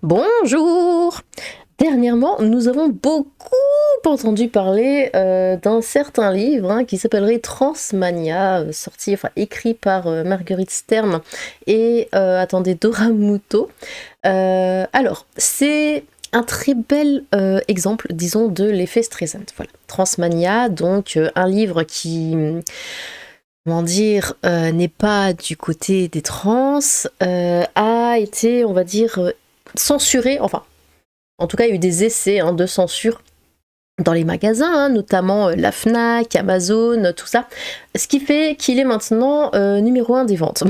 Bonjour! Dernièrement, nous avons beaucoup entendu parler d'un certain livre qui s'appellerait Transmania, écrit par Marguerite Stern et attendez, Dora Muto. Alors, c'est un très bel exemple, disons, de l'effet Streisand. Voilà, Transmania, donc un livre qui, comment dire, n'est pas du côté des trans, a été, on va dire, censuré, enfin, en tout cas, il y a eu des essais de censure dans les magasins, notamment la Fnac, Amazon, tout ça. Ce qui fait qu'il est maintenant numéro 1 des ventes.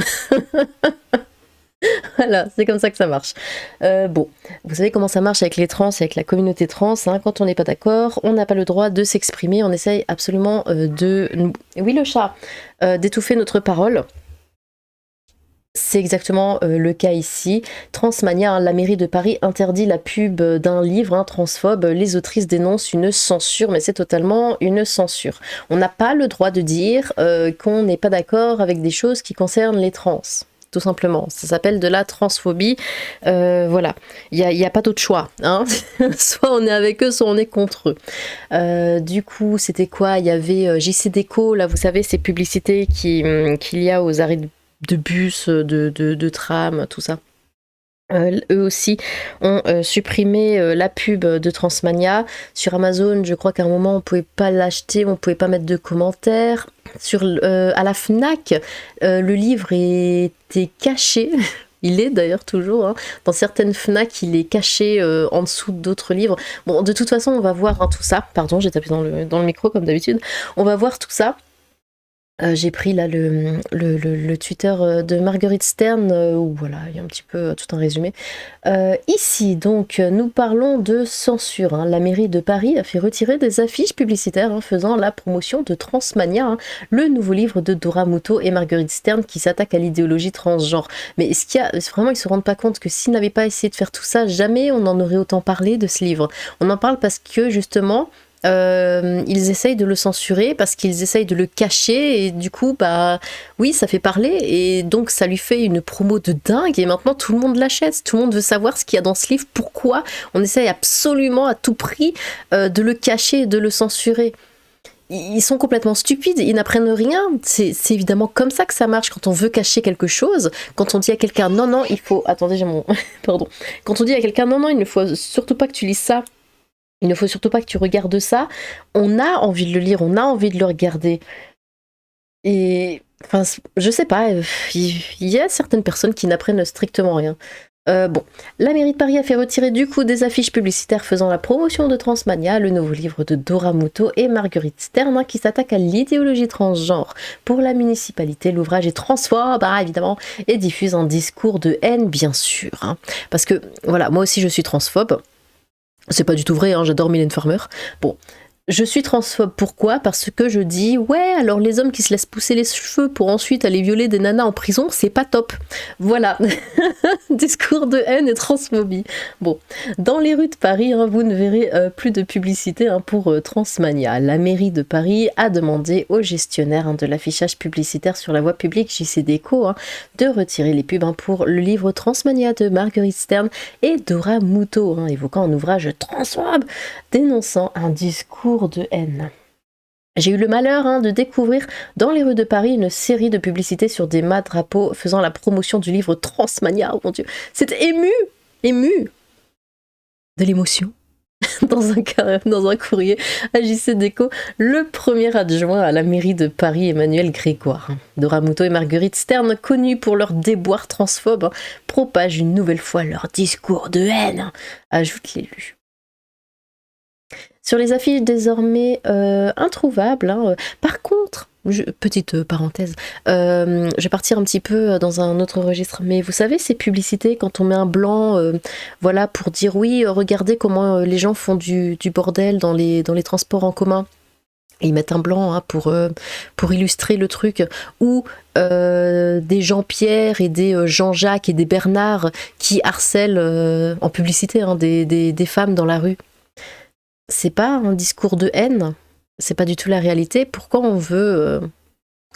Voilà, c'est comme ça que ça marche. Bon, vous savez comment ça marche avec les trans, avec la communauté trans. Quand on n'est pas d'accord, on n'a pas le droit de s'exprimer. On essaye absolument Oui, le chat, d'étouffer notre parole. C'est exactement le cas ici. Transmania, la mairie de Paris interdit la pub d'un livre transphobe. Les autrices dénoncent une censure, mais c'est totalement une censure. On n'a pas le droit de dire qu'on n'est pas d'accord avec des choses qui concernent les trans. Tout simplement, ça s'appelle de la transphobie. Voilà, il n'y a pas d'autre choix. Soit on est avec eux, soit on est contre eux. Du coup, c'était quoi? Il y avait JC Déco, là, vous savez, ces publicités qu'il y a aux arrêts de bus, de tram, tout ça. Eux aussi ont supprimé la pub de Transmania. Sur Amazon, je crois qu'à un moment, on pouvait pas l'acheter, on pouvait pas mettre de commentaires. À la Fnac, le livre était caché. Il est d'ailleurs toujours, dans certaines Fnac, il est caché en dessous d'autres livres. Bon, de toute façon, on va voir tout ça. Pardon, j'ai tapé dans le micro comme d'habitude. On va voir tout ça. J'ai pris là le Twitter de Marguerite Stern, où voilà, il y a un petit peu tout un résumé. Ici, donc, nous parlons de censure. La mairie de Paris a fait retirer des affiches publicitaires faisant la promotion de Transmania, le nouveau livre de Dora Muto et Marguerite Stern qui s'attaque à l'idéologie transgenre. Mais vraiment, ils se rendent pas compte que s'ils n'avaient pas essayé de faire tout ça, jamais on en aurait autant parlé de ce livre. On en parle parce que justement, ils essayent de le censurer parce qu'ils essayent de le cacher et du coup oui, ça fait parler et donc ça lui fait une promo de dingue et maintenant tout le monde l'achète, tout le monde veut savoir ce qu'il y a dans ce livre, pourquoi on essaye absolument à tout prix de le cacher et de le censurer. Ils sont complètement stupides, ils n'apprennent rien. C'est évidemment comme ça que ça marche quand on veut cacher quelque chose. Quand on dit à quelqu'un non, il faut... Attendez, j'ai mon... Pardon. Quand on dit à quelqu'un non, il ne faut surtout pas que tu lises ça. Il ne faut surtout pas que tu regardes ça. On a envie de le lire, on a envie de le regarder. Et enfin, je sais pas, il y a certaines personnes qui n'apprennent strictement rien. Bon, la mairie de Paris a fait retirer du coup des affiches publicitaires faisant la promotion de Transmania, le nouveau livre de Dora Muto et Marguerite Stern qui s'attaque à l'idéologie transgenre. Pour la municipalité, l'ouvrage est transphobe, évidemment, et diffuse un discours de haine, bien sûr. Parce que, voilà, moi aussi je suis transphobe. C'est pas du tout vrai, j'adore Mylène Farmer. Bon, je suis transphobe, pourquoi? Parce que je dis, ouais, alors les hommes qui se laissent pousser les cheveux pour ensuite aller violer des nanas en prison, c'est pas top. Voilà, discours de haine et transphobie. Bon, dans les rues de Paris, vous ne verrez plus de publicité pour Transmania. La mairie de Paris a demandé au gestionnaire de l'affichage publicitaire sur la voie publique JC Déco de retirer les pubs pour le livre Transmania de Marguerite Stern et Dora Muto, évoquant un ouvrage transphobe dénonçant un discours de haine. J'ai eu le malheur de découvrir dans les rues de Paris une série de publicités sur des drapeaux faisant la promotion du livre Transmania. Oh mon Dieu, c'était ému de l'émotion. Dans un courrier à JC Déco, le premier adjoint à la mairie de Paris, Emmanuel Grégoire. Dora Muto et Marguerite Stern, connus pour leur déboire transphobe, propagent une nouvelle fois leur discours de haine, ajoute l'élu. Sur les affiches désormais introuvables. Par contre, petite parenthèse, je vais partir un petit peu dans un autre registre, mais vous savez ces publicités quand on met un blanc, voilà, pour dire oui, regardez comment les gens font du bordel dans les transports en commun. Et ils mettent un blanc pour illustrer le truc, ou des Jean-Pierre et des Jean-Jacques et des Bernard qui harcèlent en publicité des femmes dans la rue. C'est pas un discours de haine, c'est pas du tout la réalité. Pourquoi on veut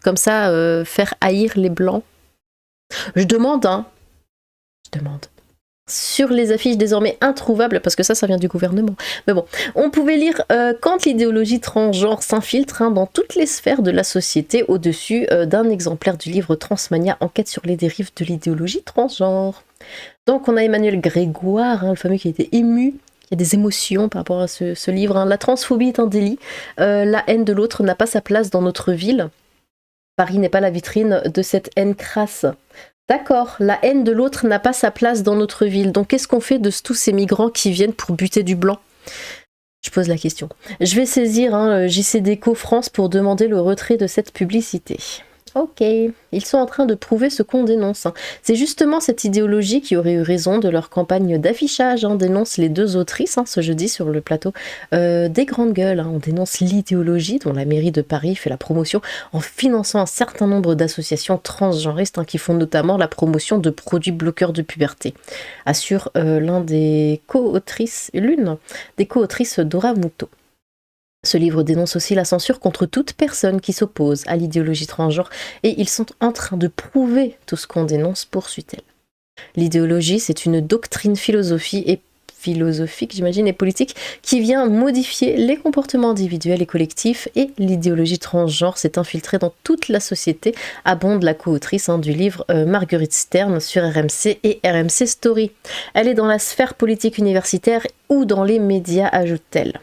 comme ça faire haïr les blancs? Je demande. sur les affiches désormais introuvables, parce que ça vient du gouvernement. Mais bon, on pouvait lire quand l'idéologie transgenre s'infiltre dans toutes les sphères de la société, au-dessus d'un exemplaire du livre Transmania, enquête sur les dérives de l'idéologie transgenre. Donc on a Emmanuel Grégoire, le fameux qui a été ému. Il y a des émotions par rapport à ce livre. La transphobie est un délit. La haine de l'autre n'a pas sa place dans notre ville. Paris n'est pas la vitrine de cette haine crasse. D'accord, la haine de l'autre n'a pas sa place dans notre ville. Donc qu'est-ce qu'on fait de tous ces migrants qui viennent pour buter du blanc ? Je pose la question. Je vais saisir JCDecaux France pour demander le retrait de cette publicité. Ok, ils sont en train de prouver ce qu'on dénonce. C'est justement cette idéologie qui aurait eu raison de leur campagne d'affichage, dénonce les deux autrices ce jeudi sur le plateau des Grandes Gueules. On dénonce l'idéologie dont la mairie de Paris fait la promotion en finançant un certain nombre d'associations transgenristes qui font notamment la promotion de produits bloqueurs de puberté, assure l'une des co-autrices Dora Muto. Ce livre dénonce aussi la censure contre toute personne qui s'oppose à l'idéologie transgenre et ils sont en train de prouver tout ce qu'on dénonce, poursuit-elle. L'idéologie, c'est une doctrine philosophique, j'imagine, et politique qui vient modifier les comportements individuels et collectifs et l'idéologie transgenre s'est infiltrée dans toute la société, abonde la co-autrice du livre Marguerite Stern sur RMC et RMC Story. Elle est dans la sphère politique universitaire ou dans les médias, ajoute-t-elle.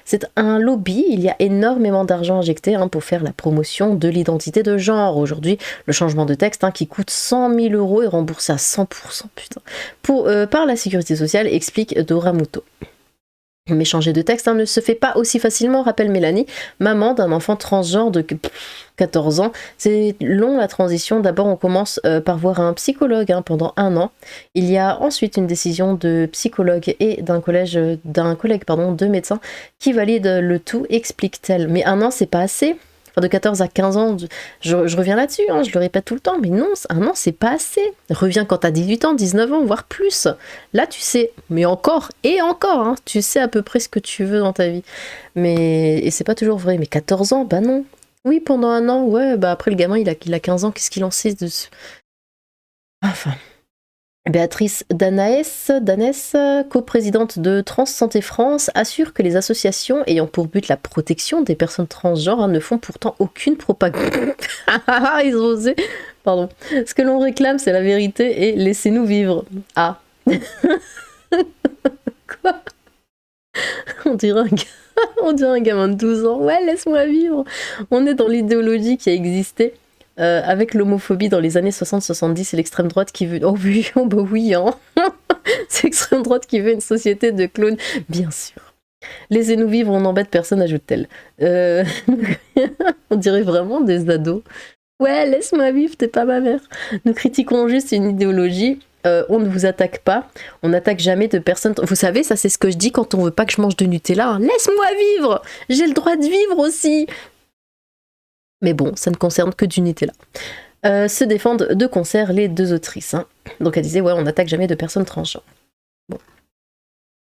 C'est un lobby, il y a énormément d'argent injecté pour faire la promotion de l'identité de genre. Aujourd'hui, le changement de texte qui coûte 100 000 € est remboursé à 100%, par la sécurité sociale, explique Dora Muto. Mais changer de texte ne se fait pas aussi facilement, rappelle Mélanie, maman d'un enfant transgenre de 14 ans. C'est long la transition. D'abord, on commence par voir un psychologue pendant 1 an. Il y a ensuite une décision de psychologue et d'un collègue de médecins qui valide le tout, explique-t-elle. Mais 1 an, c'est pas assez. De 14 à 15 ans, je reviens là-dessus, je le répète tout le temps, mais non, 1 an, c'est pas assez. Reviens quand t'as 18 ans, 19 ans, voire plus. Là, tu sais, mais encore, tu sais à peu près ce que tu veux dans ta vie. Et c'est pas toujours vrai, mais 14 ans, bah non. Oui, pendant 1 an, ouais, bah après le gamin, il a 15 ans, qu'est-ce qu'il en sait de ce... Enfin... Béatrice Danès, coprésidente de Trans Santé France, assure que les associations ayant pour but la protection des personnes transgenres ne font pourtant aucune propagande. Ils ont osé. Pardon. Ce que l'on réclame, c'est la vérité et laissez-nous vivre. Ah. Quoi ? On dirait un gamin de 12 ans. Ouais, laisse-moi vivre. On est dans l'idéologie qui a existé. Avec l'homophobie dans les années 60-70 et l'extrême droite qui veut... Oh oui, bah oui, c'est l'extrême droite qui veut une société de clones, bien sûr. Laissez-nous vivre, on n'embête personne, ajoute-t-elle. On dirait vraiment des ados. Ouais, laisse-moi vivre, t'es pas ma mère. Nous critiquons juste une idéologie. On ne vous attaque pas, on n'attaque jamais de personne. Vous savez, ça c'est ce que je dis quand on veut pas que je mange de Nutella. Laisse-moi vivre, j'ai le droit de vivre aussi. Mais bon, ça ne concerne que du Nutella. Se défendent de concert les deux autrices. Donc elle disait, ouais, on n'attaque jamais de personnes transgenres. Bon.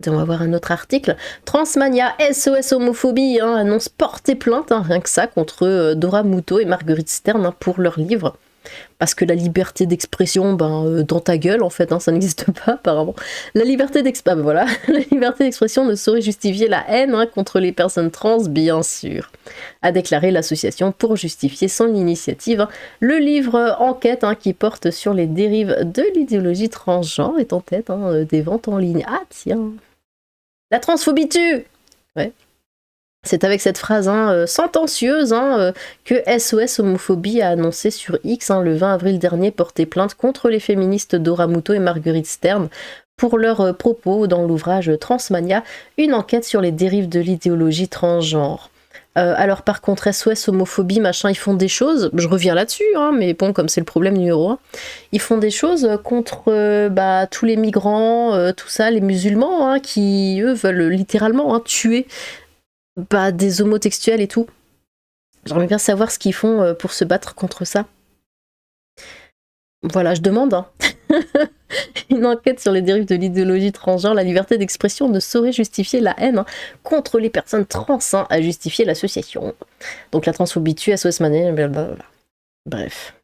On va voir un autre article. Transmania, SOS homophobie, annonce porter plainte, rien que ça, contre Dora Muto et Marguerite Stern pour leur livre. Parce que la liberté d'expression, dans ta gueule, en fait, ça n'existe pas, apparemment. La liberté d'expression ne saurait justifier la haine contre les personnes trans, bien sûr, a déclaré l'association pour justifier son initiative. Le livre Enquête, qui porte sur les dérives de l'idéologie transgenre, est en tête des ventes en ligne. Ah, tiens. La transphobie tue. Ouais. C'est avec cette phrase sentencieuse que SOS Homophobie a annoncé sur X le 20 avril dernier porter plainte contre les féministes Dora Muto et Marguerite Stern pour leurs propos dans l'ouvrage Transmania, une enquête sur les dérives de l'idéologie transgenre. Alors par contre SOS Homophobie, ils font des choses, je reviens là-dessus, mais bon, comme c'est le problème numéro 1, ils font des choses contre tous les migrants, tout ça, les musulmans, qui eux veulent littéralement tuer des homotextuels et tout. J'aimerais bien savoir ce qu'ils font pour se battre contre ça. Voilà, je demande. Une enquête sur les dérives de l'idéologie transgenre, la liberté d'expression ne saurait justifier la haine contre les personnes trans, a justifié l'association. Donc la transphobie tue, SOS Mané, blablabla. Bref.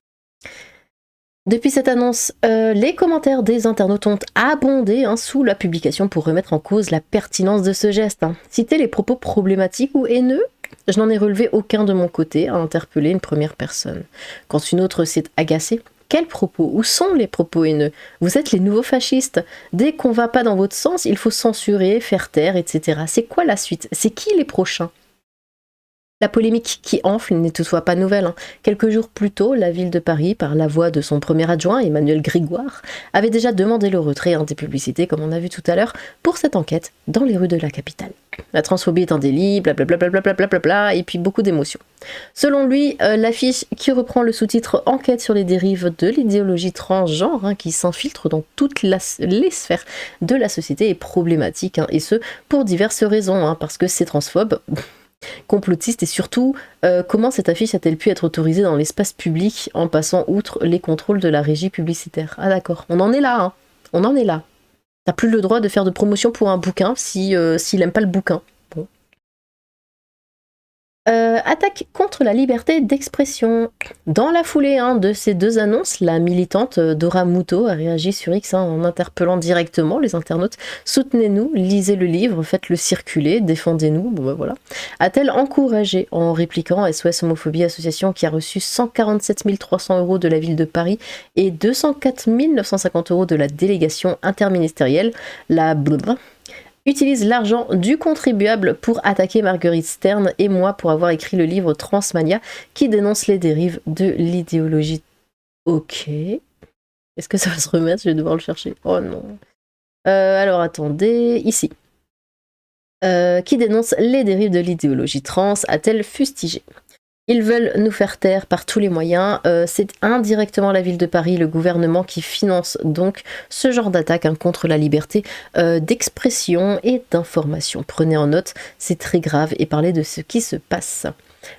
Depuis cette annonce, les commentaires des internautes ont abondé sous la publication pour remettre en cause la pertinence de ce geste. Citer les propos problématiques ou haineux, je n'en ai relevé aucun de mon côté à interpeller une première personne. Quand une autre s'est agacée, quels propos? Où sont les propos haineux? Vous êtes les nouveaux fascistes. Dès qu'on va pas dans votre sens, il faut censurer, faire taire, etc. C'est quoi la suite? C'est qui les prochains? La polémique qui enfle n'est toutefois pas nouvelle. Quelques jours plus tôt, la ville de Paris, par la voix de son premier adjoint, Emmanuel Grégoire, avait déjà demandé le retrait des publicités, comme on a vu tout à l'heure, pour cette enquête dans les rues de la capitale. La transphobie est un délit, blablabla, et puis beaucoup d'émotions. Selon lui, l'affiche qui reprend le sous-titre « Enquête sur les dérives de l'idéologie transgenre » qui s'infiltre dans toutes les sphères de la société est problématique, et ce, pour diverses raisons, parce que c'est transphobe, complotiste, et surtout, comment cette affiche a-t-elle pu être autorisée dans l'espace public en passant outre les contrôles de la régie publicitaire? Ah d'accord, on en est là, on en est là. T'as plus le droit de faire de promotion pour un bouquin s'il aime pas le bouquin. Bon. Attaque contre la liberté d'expression. Dans la foulée de ces deux annonces, la militante Dora Muto a réagi sur X en interpellant directement les internautes. Soutenez-nous, lisez le livre, faites-le circuler, défendez-nous. Bon, voilà. A-t-elle encouragé en répliquant SOS Homophobie Association qui a reçu 147 300 € de la ville de Paris et 204 950 € de la délégation interministérielle, la utilise l'argent du contribuable pour attaquer Marguerite Stern et moi pour avoir écrit le livre Transmania qui dénonce les dérives de l'idéologie. Ok. Est-ce que ça va se remettre? Je vais devoir le chercher. Oh non. Alors attendez, ici. Qui dénonce les dérives de l'idéologie trans, a-t-elle fustigé? Ils veulent nous faire taire par tous les moyens. C'est indirectement la ville de Paris, le gouvernement qui finance donc ce genre d'attaque contre la liberté d'expression et d'information. Prenez en note, c'est très grave et parlez de ce qui se passe.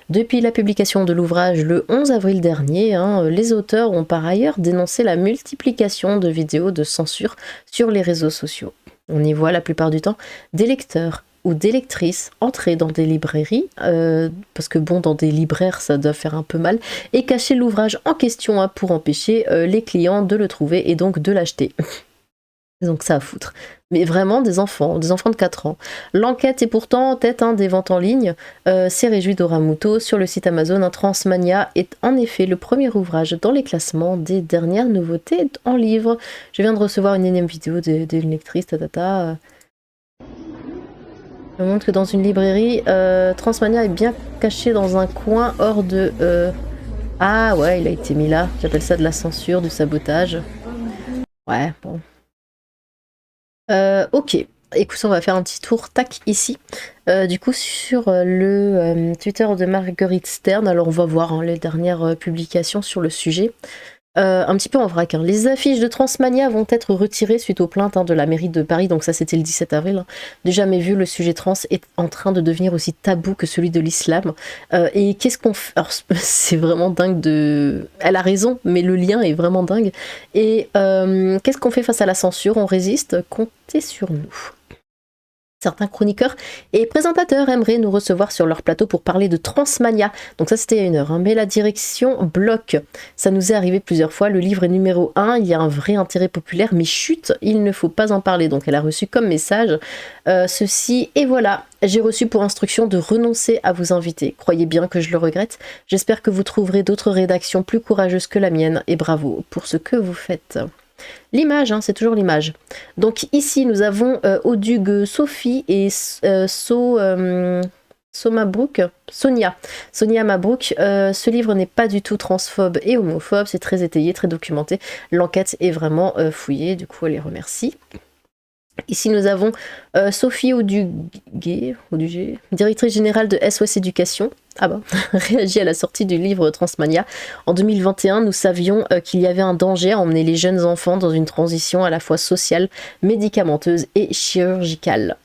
Depuis la publication de l'ouvrage le 11 avril dernier, les auteurs ont par ailleurs dénoncé la multiplication de vidéos de censure sur les réseaux sociaux. On y voit la plupart du temps des lecteurs ou des lectrices entrer dans des librairies, parce que bon, dans des libraires ça doit faire un peu mal, et cacher l'ouvrage en question pour empêcher les clients de le trouver et donc de l'acheter. Donc ça à foutre. Mais vraiment des enfants de 4 ans. L'enquête est pourtant en tête des ventes en ligne. C'est réjoui Dora Muto sur le site Amazon. Transmania est en effet le premier ouvrage dans les classements des dernières nouveautés en livre. Je viens de recevoir une énième vidéo d'une lectrice, Je montre que dans une librairie, Transmania est bien caché dans un coin hors de... Ah ouais, il a été mis là. J'appelle ça de la censure, du sabotage. Ouais, bon. Ok. Écoute, on va faire un petit tour, tac, ici. Du coup, sur le Twitter de Marguerite Stern, alors on va voir les dernières publications sur le sujet. Un petit peu en vrac. Les affiches de Transmania vont être retirées suite aux plaintes de la mairie de Paris, donc ça c'était le 17 avril. Déjà jamais vu, le sujet trans est en train de devenir aussi tabou que celui de l'islam. Et qu'est-ce qu'on fait? Alors, c'est vraiment dingue de... Elle a raison, mais le lien est vraiment dingue. Et qu'est-ce qu'on fait face à la censure? On résiste? Comptez sur nous. Certains chroniqueurs et présentateurs aimeraient nous recevoir sur leur plateau pour parler de Transmania. Donc ça c'était il y a 1 heure. Mais la direction bloque. Ça nous est arrivé plusieurs fois. Le livre est numéro 1. Il y a un vrai intérêt populaire. Mais chut, il ne faut pas en parler. Donc elle a reçu comme message ceci. Et voilà, j'ai reçu pour instruction de renoncer à vous inviter. Croyez bien que je le regrette. J'espère que vous trouverez d'autres rédactions plus courageuses que la mienne. Et bravo pour ce que vous faites. L'image, c'est toujours l'image. Donc ici, nous avons Odug Sophie et Sonia Mabrouk. Ce livre n'est pas du tout transphobe et homophobe, c'est très étayé, très documenté. L'enquête est vraiment fouillée, du coup, elle les remercie. Ici, nous avons Sophie Audugé, directrice générale de SOS Éducation. Ah bah, réagit à la sortie du livre Transmania. En 2021, nous savions qu'il y avait un danger à emmener les jeunes enfants dans une transition à la fois sociale, médicamenteuse et chirurgicale.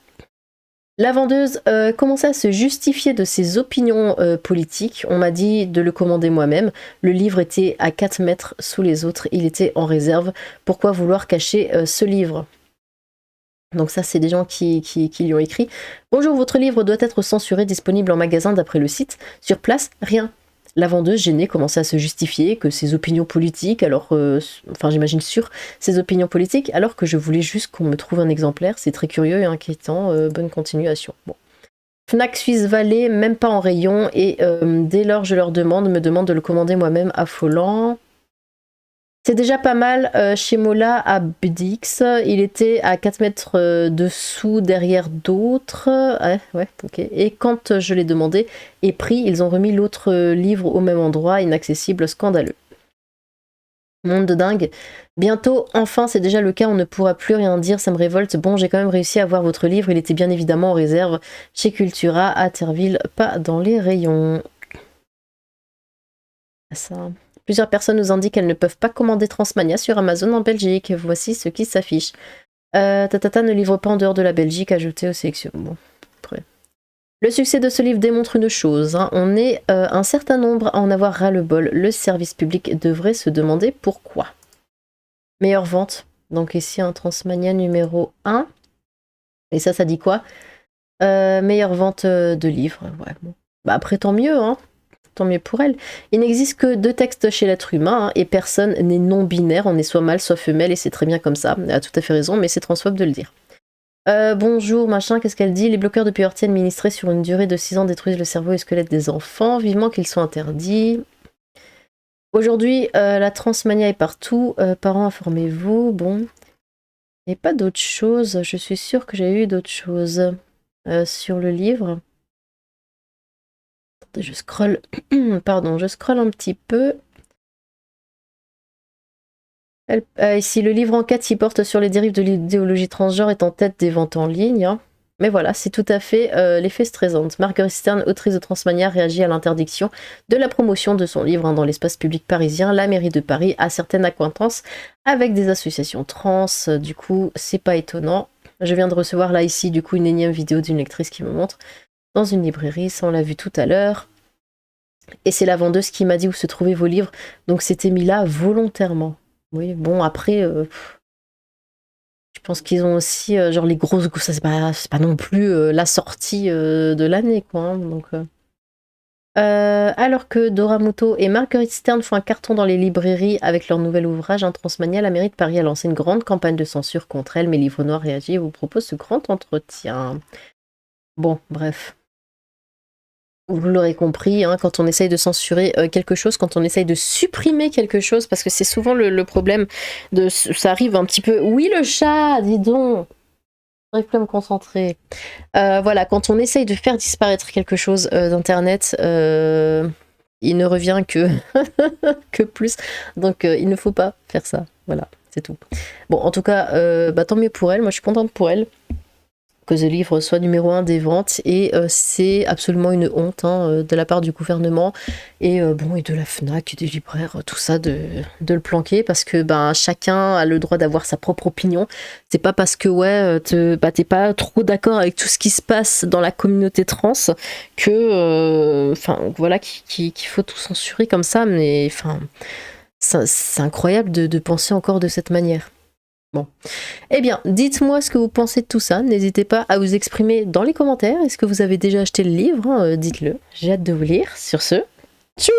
La vendeuse commençait à se justifier de ses opinions politiques. On m'a dit de le commander moi-même. Le livre était à 4 mètres sous les autres. Il était en réserve. Pourquoi vouloir cacher ce livre ? Donc ça, c'est des gens qui lui ont écrit. Bonjour, votre livre doit être censuré, disponible en magasin d'après le site. Sur place, rien. La vendeuse, gênée, commençait à se justifier que ses opinions politiques, alors, enfin j'imagine sur ses opinions politiques, alors que je voulais juste qu'on me trouve un exemplaire. C'est très curieux et inquiétant. Bonne continuation. Bon. Fnac Suisse Valley, même pas en rayon, et dès lors je leur me demande de le commander moi-même, affolant. C'est déjà pas mal. Chez Mola à Bdix, il était à 4 mètres dessous derrière d'autres. Ouais, ok. Et quand je l'ai demandé et pris, ils ont remis l'autre livre au même endroit, inaccessible, scandaleux. Monde de dingue. Bientôt, enfin, c'est déjà le cas, on ne pourra plus rien dire, ça me révolte. Bon, j'ai quand même réussi à voir votre livre, il était bien évidemment en réserve chez Cultura à Terville, pas dans les rayons. Ça. Plusieurs personnes nous indiquent qu'elles ne peuvent pas commander Transmania sur Amazon en Belgique. Voici ce qui s'affiche. Tatata ne livre pas en dehors de la Belgique, ajouté aux sélections. Bon, après. Le succès de ce livre démontre une chose. Hein. On est un certain nombre à en avoir ras-le-bol. Le service public devrait se demander pourquoi. Meilleure vente. Donc ici, un Transmania numéro 1. Et ça dit quoi? Meilleure vente de livres. Ouais, bon. Bah après, tant mieux, hein. Tant mieux pour elle. Il n'existe que 2 textes chez l'être humain, hein, et personne n'est non-binaire, on est soit mâle, soit femelle, et c'est très bien comme ça. Elle a tout à fait raison, mais c'est transphobe de le dire. Bonjour, machin, qu'est-ce qu'elle dit? Les bloqueurs de puberté administrés sur une durée de 6 ans détruisent le cerveau et le squelette des enfants, vivement qu'ils soient interdits. Aujourd'hui, la transmania est partout, parents informez-vous, bon. Il n'y a pas d'autre chose, je suis sûre que j'ai eu d'autres choses sur le livre. Je scrolle, pardon, je scrolle un petit peu. Ici, le livre enquête qui porte sur les dérives de l'idéologie transgenre est en tête des ventes en ligne. Hein. Mais voilà, c'est tout à fait l'effet stressant. Marguerite Stern, autrice de Transmania, réagit à l'interdiction de la promotion de son livre dans l'espace public parisien. La mairie de Paris a certaines accointances avec des associations trans. Du coup, c'est pas étonnant. Je viens de recevoir là, ici, du coup, une énième vidéo d'une lectrice qui me montre dans une librairie. Ça, on l'a vu tout à l'heure. Et c'est la vendeuse qui m'a dit où se trouvaient vos livres. Donc, c'était mis là volontairement. Oui, bon, après, je pense qu'ils ont aussi, genre, les grosses... Ça, c'est pas non plus la sortie de l'année, quoi. Hein, donc, alors que Dora Muto et Marguerite Stern font un carton dans les librairies avec leur nouvel ouvrage, Transmania, la mairie de Paris a lancé une grande campagne de censure contre elle, mais Livre Noir réagit et vous propose ce grand entretien. Bon, bref. Vous l'aurez compris, hein, quand on essaye de censurer quelque chose, quand on essaye de supprimer quelque chose, parce que c'est souvent le problème, ça arrive un petit peu... Oui, le chat, dis donc, j'arrive plus à me concentrer. Voilà, quand on essaye de faire disparaître quelque chose d'internet, il ne revient que, que plus. Donc il ne faut pas faire ça. Voilà, c'est tout. Bon, en tout cas, tant mieux pour elle. Moi, je suis contente pour elle que ce livre soit numéro 1 des ventes, et c'est absolument une honte, hein, de la part du gouvernement et bon, et de la Fnac et des libraires, tout ça, de le planquer, parce que chacun a le droit d'avoir sa propre opinion. C'est pas parce que t'es pas trop d'accord avec tout ce qui se passe dans la communauté trans que voilà, qu'il faut tout censurer comme ça, mais c'est incroyable de penser encore de cette manière. Bon. Eh bien, dites-moi ce que vous pensez de tout ça. N'hésitez pas à vous exprimer dans les commentaires. Est-ce que vous avez déjà acheté le livre? Dites-le. J'ai hâte de vous lire. Sur ce, tchou!